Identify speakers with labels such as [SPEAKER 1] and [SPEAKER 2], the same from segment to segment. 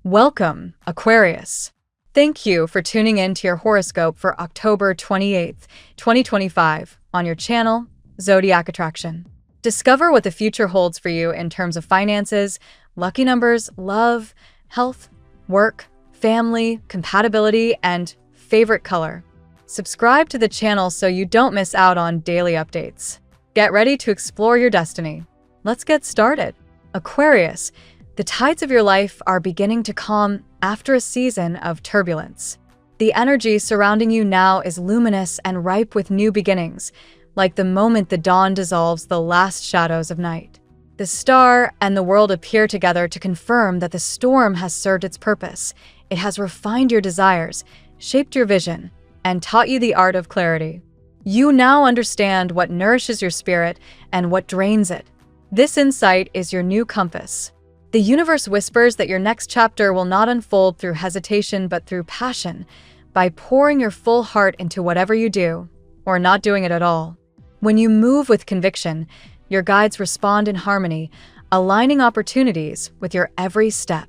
[SPEAKER 1] Welcome, Aquarius. Thank you for tuning in to your horoscope for October 28th, 2025 on your channel, Zodiac Attraction. Discover what the future holds for you in terms of finances, lucky numbers, love, health, work, family, compatibility, and favorite color. Subscribe to the channel so you don't miss out on daily updates. Get ready to explore your destiny. Let's get started. Aquarius, the tides of your life are beginning to calm after a season of turbulence. The energy surrounding you now is luminous and ripe with new beginnings, like the moment the dawn dissolves the last shadows of night. The star and the world appear together to confirm that the storm has served its purpose. It has refined your desires, shaped your vision, and taught you the art of clarity. You now understand what nourishes your spirit and what drains it. This insight is your new compass. The universe whispers that your next chapter will not unfold through hesitation but through passion, by pouring your full heart into whatever you do, or not doing it at all. When you move with conviction, your guides respond in harmony, aligning opportunities with your every step.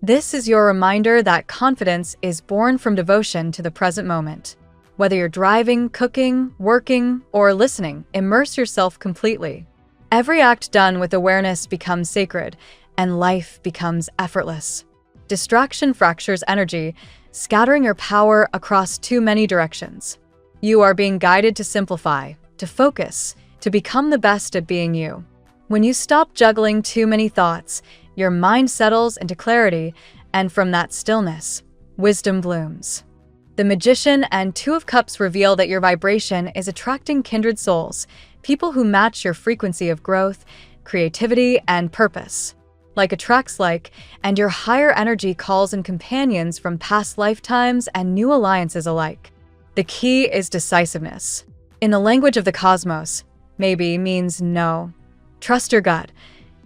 [SPEAKER 1] This is your reminder that confidence is born from devotion to the present moment. Whether you're driving, cooking, working, or listening, immerse yourself completely. Every act done with awareness becomes sacred, and life becomes effortless. Distraction fractures energy, scattering your power across too many directions. You are being guided to simplify, to focus, to become the best at being you. When you stop juggling too many thoughts, your mind settles into clarity, and from that stillness, wisdom blooms. The Magician and Two of Cups reveal that your vibration is attracting kindred souls, people who match your frequency of growth, creativity, and purpose. Like attracts like, and your higher energy calls in companions from past lifetimes and new alliances alike. The key is decisiveness. In the language of the cosmos, maybe means no. Trust your gut.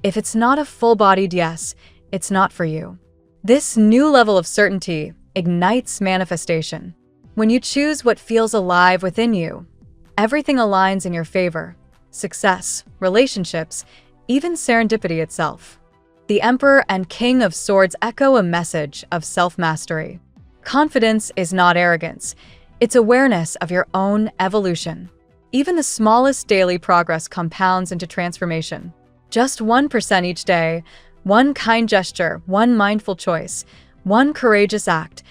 [SPEAKER 1] If it's not a full-bodied yes, it's not for you. This new level of certainty ignites manifestation. When you choose what feels alive within you, everything aligns in your favor. Success, relationships, even serendipity itself. The Emperor and King of Swords echo a message of self-mastery. Confidence is not arrogance. It's awareness of your own evolution. Even the smallest daily progress compounds into transformation. Just 1% each day, one kind gesture, one mindful choice, one courageous act,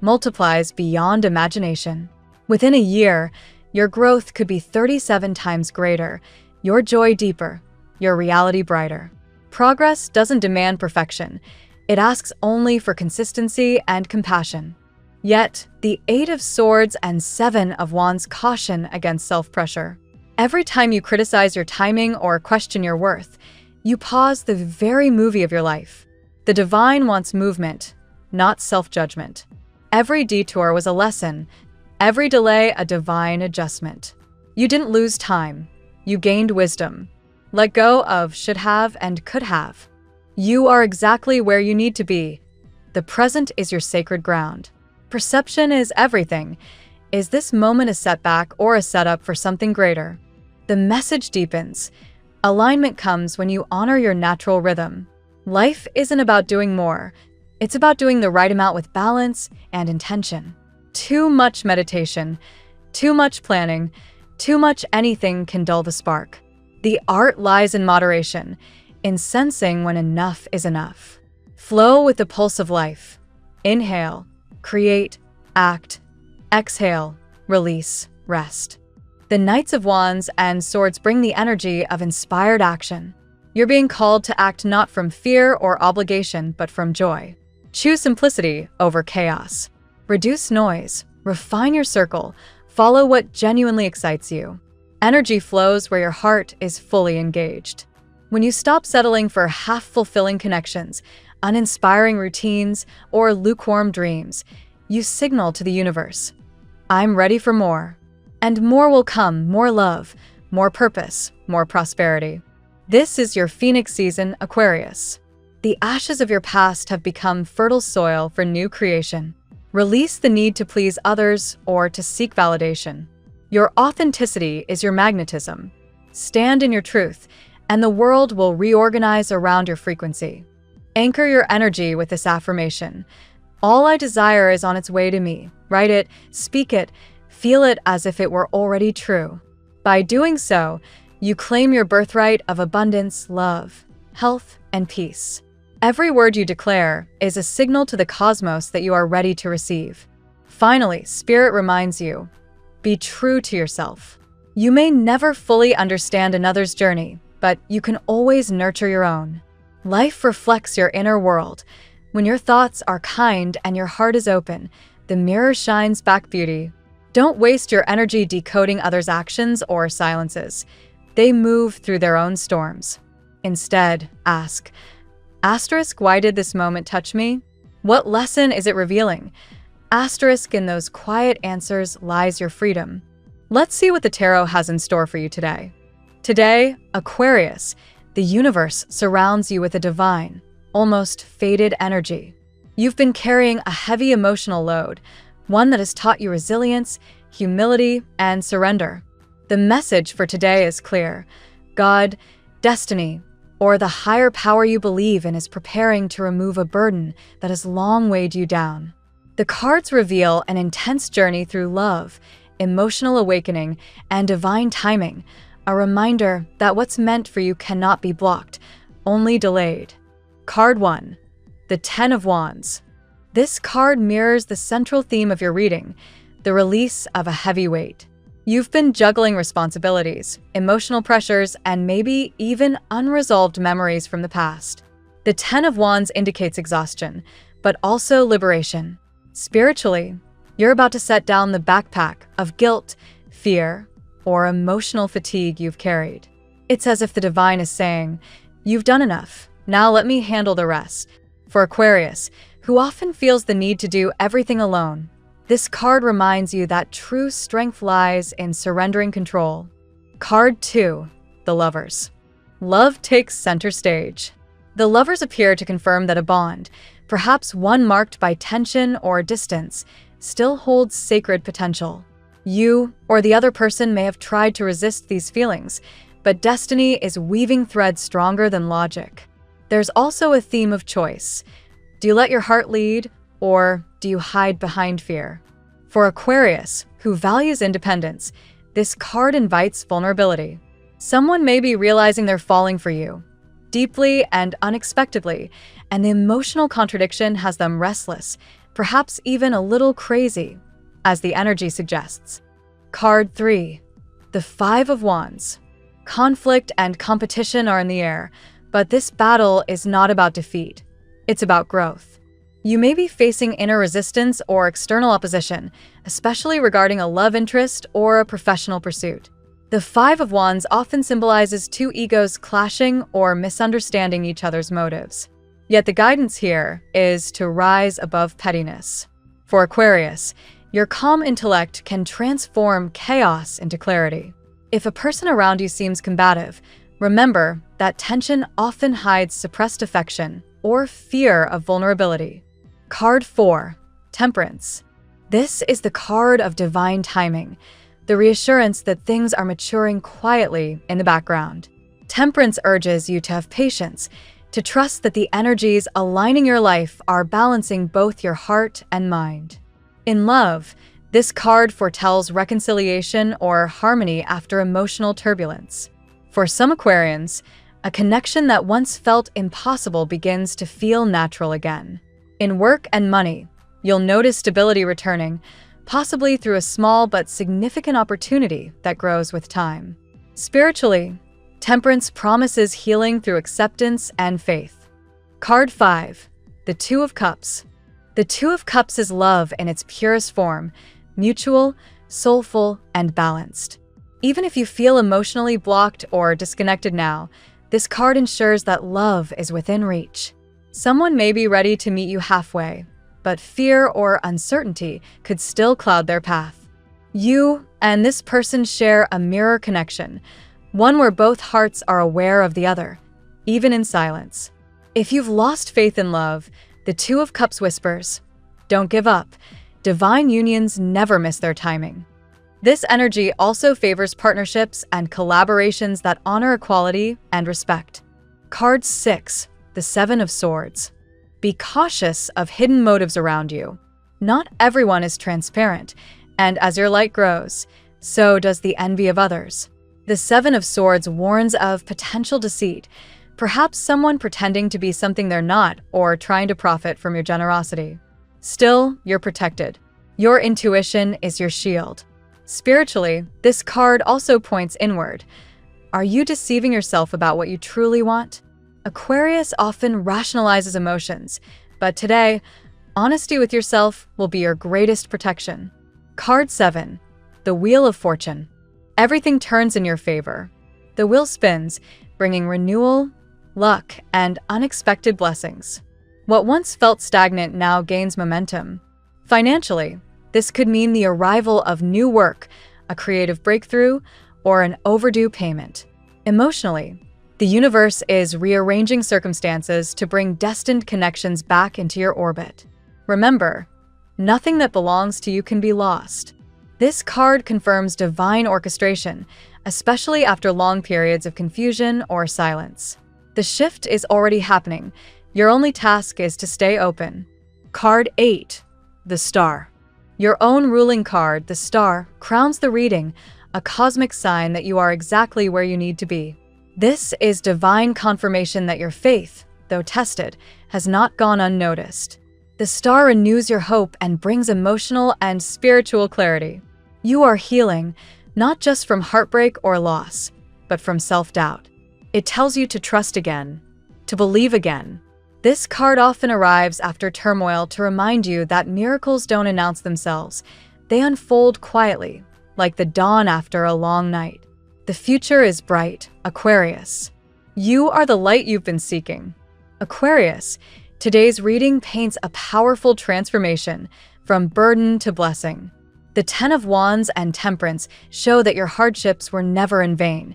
[SPEAKER 1] multiplies beyond imagination. Within a year, your growth could be 37 times greater, your joy deeper, your reality brighter. Progress doesn't demand perfection. It asks only for consistency and compassion. Yet, the Eight of Swords and Seven of Wands caution against self-pressure. Every time you criticize your timing or question your worth, you pause the very movie of your life. The divine wants movement, not self-judgment. Every detour was a lesson, every delay a divine adjustment. You didn't lose time, you gained wisdom. Let go of should have and could have. You are exactly where you need to be. The present is your sacred ground. Perception is everything. Is this moment a setback or a setup for something greater? The message deepens. Alignment comes when you honor your natural rhythm. Life isn't about doing more. It's about doing the right amount with balance and intention. Too much meditation, too much planning, too much anything can dull the spark. The art lies in moderation, in sensing when enough is enough. Flow with the pulse of life. Inhale, create, act. Exhale, release, rest. The Knights of Wands and Swords bring the energy of inspired action. You're being called to act not from fear or obligation, but from joy. Choose simplicity over chaos. Reduce noise, refine your circle, follow what genuinely excites you. Energy flows where your heart is fully engaged. When you stop settling for half-fulfilling connections, uninspiring routines, or lukewarm dreams, you signal to the universe, I'm ready for more. And more will come, more love, more purpose, more prosperity. This is your Phoenix season, Aquarius. The ashes of your past have become fertile soil for new creation. Release the need to please others or to seek validation. Your authenticity is your magnetism. Stand in your truth, and the world will reorganize around your frequency. Anchor your energy with this affirmation. All I desire is on its way to me. Write it, speak it, feel it as if it were already true. By doing so, you claim your birthright of abundance, love, health, and peace. Every word you declare is a signal to the cosmos that you are ready to receive. Finally, Spirit reminds you, be true to yourself. You may never fully understand another's journey, but you can always nurture your own. Life reflects your inner world. When your thoughts are kind and your heart is open, the mirror shines back beauty. Don't waste your energy decoding others' actions or silences. They move through their own storms. Instead, ask, why did this moment touch me? What lesson is it revealing? In those quiet answers lies your freedom. Let's see what the tarot has in store for you today. Today, Aquarius, the universe surrounds you with a divine, almost fated energy. You've been carrying a heavy emotional load, one that has taught you resilience, humility, and surrender. The message for today is clear. God, destiny, or the higher power you believe in is preparing to remove a burden that has long weighed you down. The cards reveal an intense journey through love, emotional awakening, and divine timing, a reminder that what's meant for you cannot be blocked, only delayed. Card 1. The Ten of Wands. This card mirrors the central theme of your reading, the release of a heavy weight. You've been juggling responsibilities, emotional pressures, and maybe even unresolved memories from the past. The Ten of Wands indicates exhaustion, but also liberation. Spiritually, you're about to set down the backpack of guilt, fear, or emotional fatigue you've carried. It's as if the divine is saying, you've done enough, now let me handle the rest. For Aquarius, who often feels the need to do everything alone, this card reminds you that true strength lies in surrendering control. Card 2. The Lovers. Love takes center stage. The Lovers appear to confirm that a bond, perhaps one marked by tension or distance, still holds sacred potential. You or the other person may have tried to resist these feelings, but destiny is weaving threads stronger than logic. There's also a theme of choice. Do you let your heart lead, or do you hide behind fear? For Aquarius, who values independence, this card invites vulnerability. Someone may be realizing they're falling for you, deeply and unexpectedly, and the emotional contradiction has them restless, perhaps even a little crazy, as the energy suggests. Card 3. The Five of Wands. Conflict and competition are in the air, but this battle is not about defeat. It's about growth. You may be facing inner resistance or external opposition, especially regarding a love interest or a professional pursuit. The Five of Wands often symbolizes two egos clashing or misunderstanding each other's motives. Yet the guidance here is to rise above pettiness. For Aquarius, your calm intellect can transform chaos into clarity. If a person around you seems combative, remember that tension often hides suppressed affection or fear of vulnerability. Card 4. Temperance. This is the card of divine timing, the reassurance that things are maturing quietly in the background. Temperance urges you to have patience, to trust that the energies aligning your life are balancing both your heart and mind. In love, this card foretells reconciliation or harmony after emotional turbulence. For some Aquarians, a connection that once felt impossible begins to feel natural again. In work and money, you'll notice stability returning, possibly through a small but significant opportunity that grows with time. Spiritually, temperance promises healing through acceptance and faith. Card 5. The Two of Cups. The Two of Cups is love in its purest form, mutual, soulful, and balanced. Even if you feel emotionally blocked or disconnected now, this card ensures that love is within reach. Someone may be ready to meet you halfway, but fear or uncertainty could still cloud their path. You and this person share a mirror connection, one where both hearts are aware of the other, even in silence. If you've lost faith in love, the Two of Cups whispers, don't give up. Divine unions never miss their timing. This energy also favors partnerships and collaborations that honor equality and respect. Card 6. The the Seven of Swords. Be cautious of hidden motives around you. Not everyone is transparent, and as your light grows, so does the envy of others. The Seven of Swords warns of potential deceit, perhaps someone pretending to be something they're not or trying to profit from your generosity. Still, you're protected. Your intuition is your shield. Spiritually, this card also points inward. Are you deceiving yourself about what you truly want? Aquarius often rationalizes emotions, but today, honesty with yourself will be your greatest protection. Card 7. The Wheel of Fortune. Everything turns in your favor. The wheel spins, bringing renewal, luck, and unexpected blessings. What once felt stagnant now gains momentum. Financially, this could mean the arrival of new work, a creative breakthrough, or an overdue payment. Emotionally, the universe is rearranging circumstances to bring destined connections back into your orbit. Remember, nothing that belongs to you can be lost. This card confirms divine orchestration, especially after long periods of confusion or silence. The shift is already happening. Your only task is to stay open. Card 8. The Star. Your own ruling card, the Star, crowns the reading, a cosmic sign that you are exactly where you need to be. This is divine confirmation that your faith, though tested, has not gone unnoticed. The Star renews your hope and brings emotional and spiritual clarity. You are healing, not just from heartbreak or loss, but from self-doubt. It tells you to trust again, to believe again. This card often arrives after turmoil to remind you that miracles don't announce themselves. They unfold quietly, like the dawn after a long night. The future is bright, Aquarius. You are the light you've been seeking. Aquarius, today's reading paints a powerful transformation from burden to blessing. The Ten of Wands and Temperance show that your hardships were never in vain.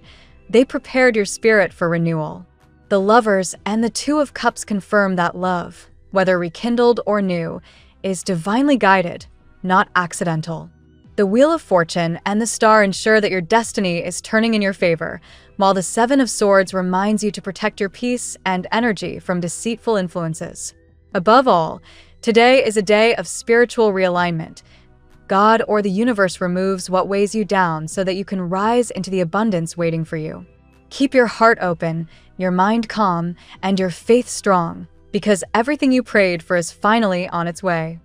[SPEAKER 1] They prepared your spirit for renewal. The Lovers and the Two of Cups confirm that love, whether rekindled or new, is divinely guided, not accidental. The Wheel of Fortune and the Star ensure that your destiny is turning in your favor, while the Seven of Swords reminds you to protect your peace and energy from deceitful influences. Above all, today is a day of spiritual realignment. God or the universe removes what weighs you down so that you can rise into the abundance waiting for you. Keep your heart open, your mind calm, and your faith strong, because everything you prayed for is finally on its way.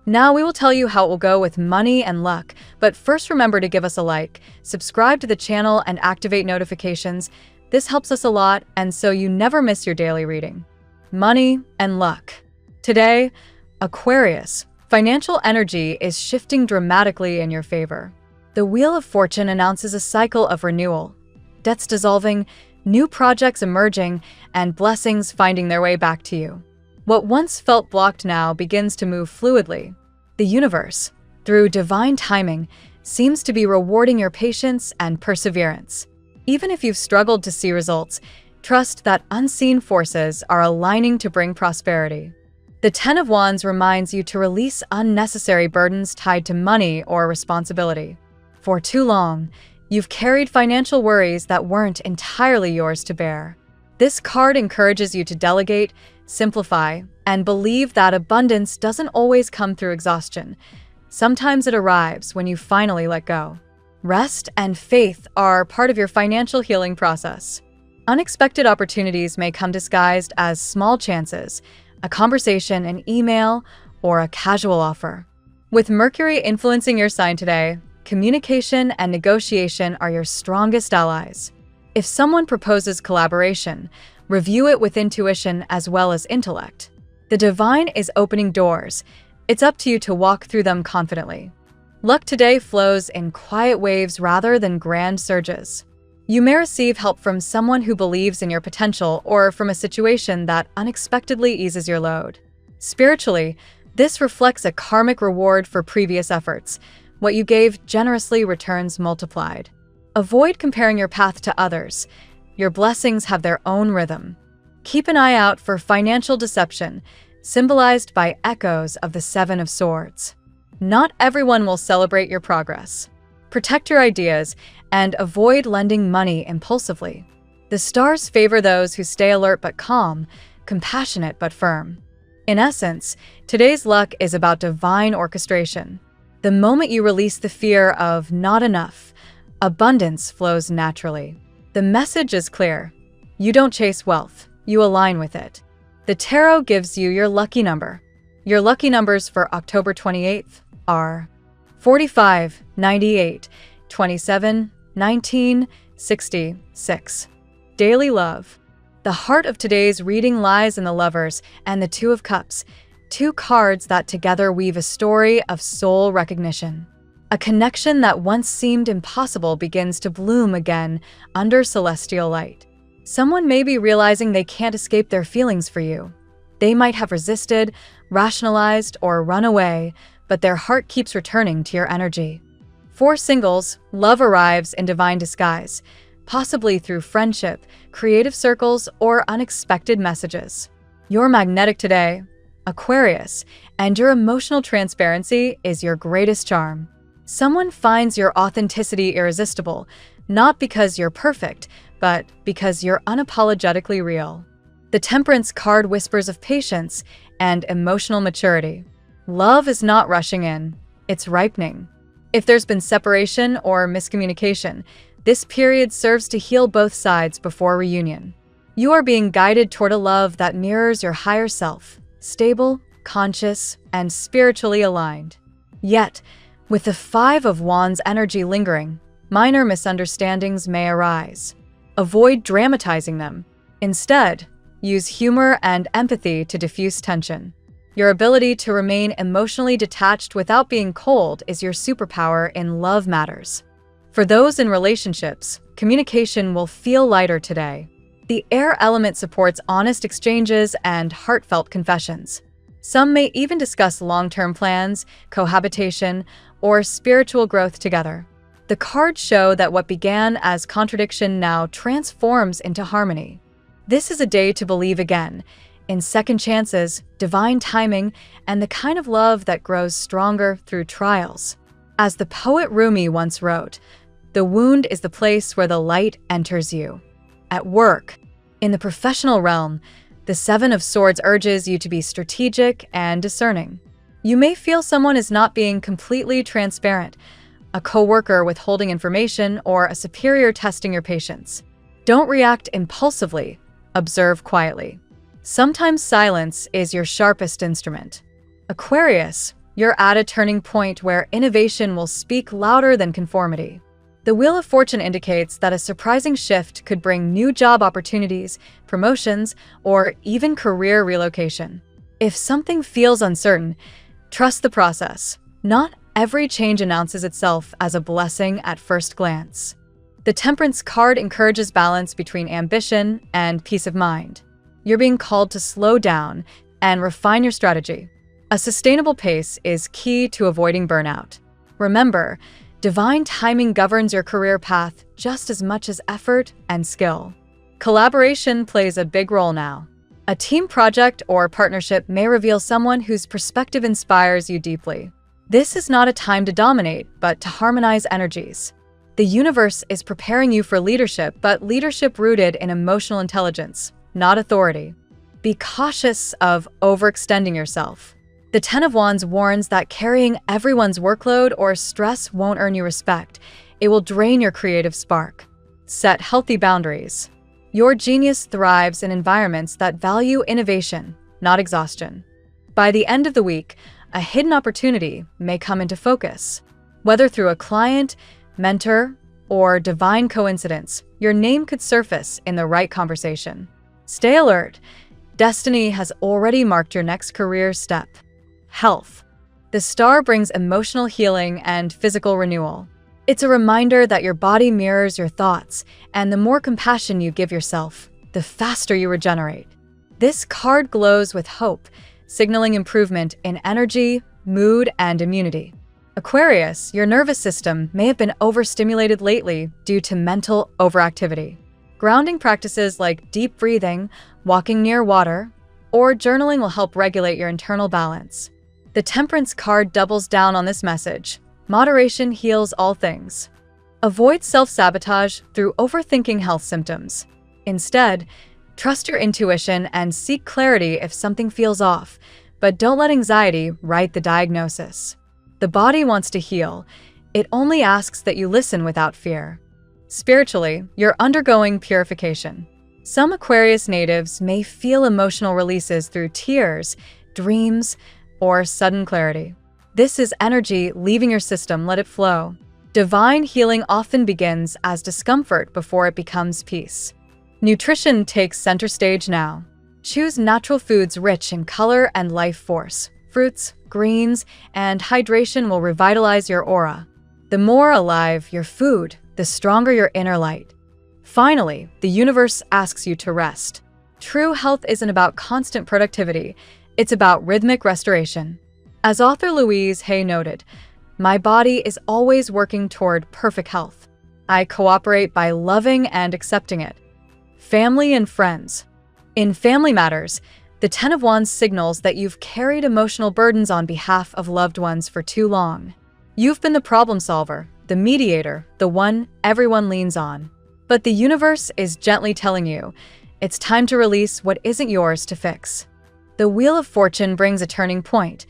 [SPEAKER 1] Now we will tell you how it will go with money and luck, but first remember to give us a like, subscribe to the channel, and activate notifications. This helps us a lot, and so you never miss your daily reading. Money and luck. Today, Aquarius, financial energy is shifting dramatically in your favor. The Wheel of Fortune announces a cycle of renewal, debts dissolving, new projects emerging, and blessings finding their way back to you. What once felt blocked now begins to move fluidly. The universe, through divine timing, seems to be rewarding your patience and perseverance. Even if you've struggled to see results, trust that unseen forces are aligning to bring prosperity. The Ten of Wands reminds you to release unnecessary burdens tied to money or responsibility. For too long, you've carried financial worries that weren't entirely yours to bear. This card encourages you to delegate, simplify, and believe that abundance doesn't always come through exhaustion. Sometimes it arrives when you finally let go. Rest and faith are part of your financial healing process. Unexpected opportunities may come disguised as small chances, a conversation, an email, or a casual offer. With Mercury influencing your sign today, communication and negotiation are your strongest allies. If someone proposes collaboration, review it with intuition as well as intellect. The divine is opening doors. It's up to you to walk through them confidently. Luck today flows in quiet waves rather than grand surges. You may receive help from someone who believes in your potential or from a situation that unexpectedly eases your load. Spiritually, this reflects a karmic reward for previous efforts. What you gave generously returns multiplied. Avoid comparing your path to others. Your blessings have their own rhythm. Keep an eye out for financial deception, symbolized by echoes of the Seven of Swords. Not everyone will celebrate your progress. Protect your ideas and avoid lending money impulsively. The stars favor those who stay alert but calm, compassionate but firm. In essence, today's luck is about divine orchestration. The moment you release the fear of not enough, abundance flows naturally. The message is clear. You don't chase wealth, you align with it. The tarot gives you your lucky number. Your lucky numbers for October 28th are 45, 98, 27, 19, 66. Daily love. The heart of today's reading lies in the Lovers and the Two of Cups, two cards that together weave a story of soul recognition. A connection that once seemed impossible begins to bloom again under celestial light. Someone may be realizing they can't escape their feelings for you. They might have resisted, rationalized, or run away, but their heart keeps returning to your energy. For singles, love arrives in divine disguise, possibly through friendship, creative circles, or unexpected messages. You're magnetic today, Aquarius, and your emotional transparency is your greatest charm. Someone finds your authenticity irresistible, not because you're perfect, but because you're unapologetically real. The Temperance card whispers of patience and emotional maturity. Love is not rushing in, it's ripening. If there's been separation or miscommunication, this period serves to heal both sides before reunion. You are being guided toward a love that mirrors your higher self, stable, conscious, and spiritually aligned. Yet, with the Five of Wands energy lingering, minor misunderstandings may arise. Avoid dramatizing them. Instead, use humor and empathy to diffuse tension. Your ability to remain emotionally detached without being cold is your superpower in love matters. For those in relationships, communication will feel lighter today. The air element supports honest exchanges and heartfelt confessions. Some may even discuss long-term plans, cohabitation, or spiritual growth together. The cards show that what began as contradiction now transforms into harmony. This is a day to believe again, in second chances, divine timing, and the kind of love that grows stronger through trials. As the poet Rumi once wrote, "The wound is the place where the light enters you." At work, in the professional realm, the Seven of Swords urges you to be strategic and discerning. You may feel someone is not being completely transparent, a coworker withholding information, or a superior testing your patience. Don't react impulsively, observe quietly. Sometimes silence is your sharpest instrument. Aquarius, you're at a turning point where innovation will speak louder than conformity. The Wheel of Fortune indicates that a surprising shift could bring new job opportunities, promotions, or even career relocation. If something feels uncertain, trust the process. Not every change announces itself as a blessing at first glance. The Temperance card encourages balance between ambition and peace of mind. You're being called to slow down and refine your strategy. A sustainable pace is key to avoiding burnout. Remember, divine timing governs your career path just as much as effort and skill. Collaboration plays a big role now. A team project or partnership may reveal someone whose perspective inspires you deeply. This is not a time to dominate, but to harmonize energies. The universe is preparing you for leadership, but leadership rooted in emotional intelligence, not authority. Be cautious of overextending yourself. The Ten of Wands warns that carrying everyone's workload or stress won't earn you respect. It will drain your creative spark. Set healthy boundaries. Your genius thrives in environments that value innovation, not exhaustion. By the end of the week, a hidden opportunity may come into focus. Whether through a client, mentor, or divine coincidence, your name could surface in the right conversation. Stay alert. Destiny has already marked your next career step. Health. The star brings emotional healing and physical renewal. It's a reminder that your body mirrors your thoughts, and the more compassion you give yourself, the faster you regenerate. This card glows with hope, signaling improvement in energy, mood, and immunity. Aquarius, your nervous system may have been overstimulated lately due to mental overactivity. Grounding practices like deep breathing, walking near water, or journaling will help regulate your internal balance. The Temperance card doubles down on this message. Moderation heals all things. Avoid self-sabotage through overthinking health symptoms. Instead, Trust your intuition and seek clarity if something feels off, but don't let anxiety write the diagnosis. The body wants to heal. It only asks that you listen without fear. Spiritually, you're undergoing purification. Some Aquarius natives may feel emotional releases through tears, dreams, or sudden clarity. This is energy leaving your system, let it flow. Divine healing often begins as discomfort before it becomes peace. Nutrition takes center stage now. Choose natural foods rich in color and life force. Fruits, greens, and hydration will revitalize your aura. The more alive your food, the stronger your inner light. Finally, the universe asks you to rest. True health isn't about constant productivity, it's about rhythmic restoration. As author Louise Hay noted, "My body is always working toward perfect health. I cooperate by loving and accepting it." Family and friends. In family matters, the Ten of Wands signals that you've carried emotional burdens on behalf of loved ones for too long. You've been the problem solver, the mediator, the one everyone leans on. But the universe is gently telling you, it's time to release what isn't yours to fix. The Wheel of Fortune brings a turning point.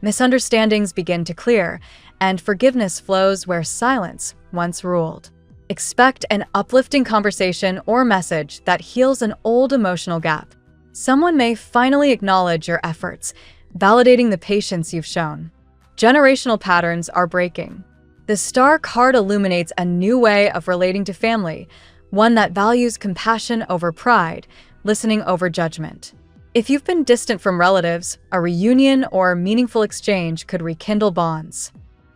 [SPEAKER 1] Misunderstandings begin to clear, and forgiveness flows where silence once ruled. Expect an uplifting conversation or message that heals an old emotional gap. Someone may finally acknowledge your efforts, validating the patience you've shown. Generational patterns are breaking. The Star card illuminates a new way of relating to family, one that values compassion over pride, listening over judgment. If you've been distant from relatives, a reunion or meaningful exchange could rekindle bonds.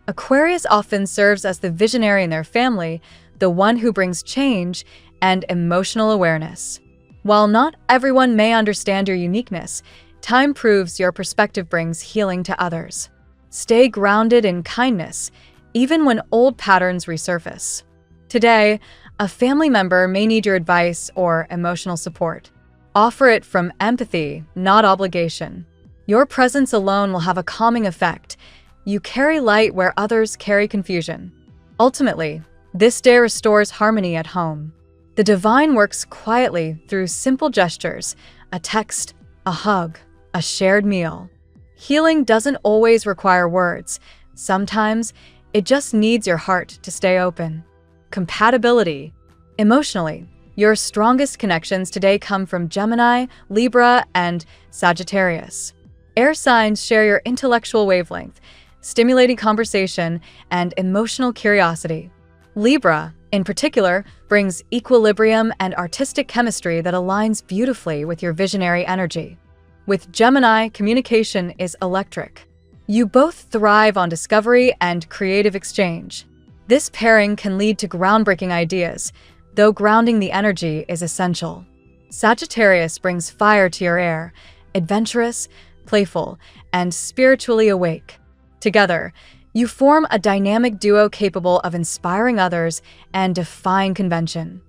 [SPEAKER 1] Aquarius often serves as the visionary in their family, the one who brings change and emotional awareness. While not everyone may understand your uniqueness, time proves your perspective brings healing to others. Stay grounded in kindness, even when old patterns resurface. Today, a family member may need your advice or emotional support. Offer it from empathy, not obligation. Your presence alone will have a calming effect. You carry light where others carry confusion. Ultimately, this day restores harmony at home. The divine works quietly through simple gestures, a text, a hug, a shared meal. Healing doesn't always require words. Sometimes, it just needs your heart to stay open. Compatibility. Emotionally, your strongest connections today come from Gemini, Libra, and Sagittarius. Air signs share your intellectual wavelength, stimulating conversation and emotional curiosity. Libra, in particular, brings equilibrium and artistic chemistry that aligns beautifully with your visionary energy. With Gemini, communication is electric. You both thrive on discovery and creative exchange. This pairing can lead to groundbreaking ideas, though grounding the energy is essential. Sagittarius brings fire to your air, adventurous, playful, and spiritually awake. Together, you form a dynamic duo capable of inspiring others and defying convention.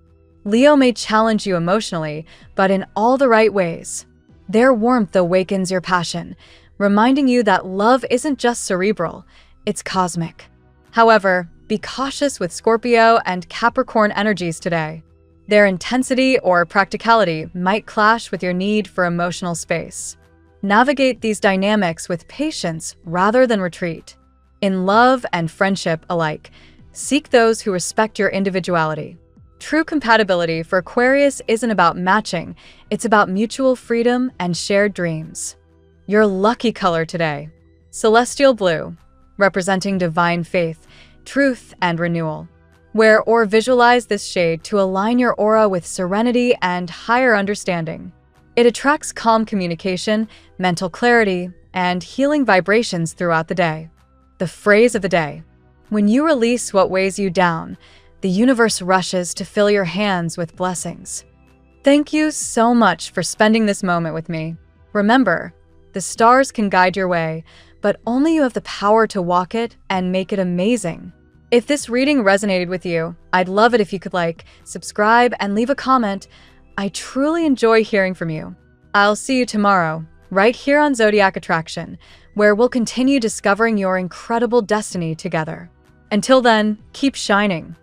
[SPEAKER 1] Leo may challenge you emotionally, but in all the right ways. Their warmth awakens your passion, reminding you that love isn't just cerebral, it's cosmic. However, be cautious with Scorpio and Capricorn energies today. Their intensity or practicality might clash with your need for emotional space. Navigate these dynamics with patience rather than retreat. In love and friendship alike, seek those who respect your individuality. True compatibility for Aquarius isn't about matching, it's about mutual freedom and shared dreams. Your lucky color today: celestial blue, representing divine faith, truth, and renewal. Wear or visualize this shade to align your aura with serenity and higher understanding. It attracts calm communication, mental clarity, and healing vibrations throughout the day. The phrase of the day: when you release what weighs you down, the universe rushes to fill your hands with blessings. Thank you so much for spending this moment with me. Remember, the stars can guide your way, but only you have the power to walk it and make it amazing. If this reading resonated with you, I'd love it if you could like, subscribe, and leave a comment. I truly enjoy hearing from you. I'll see you tomorrow, right here on Zodiac Attraction, where we'll continue discovering your incredible destiny together. Until then, keep shining.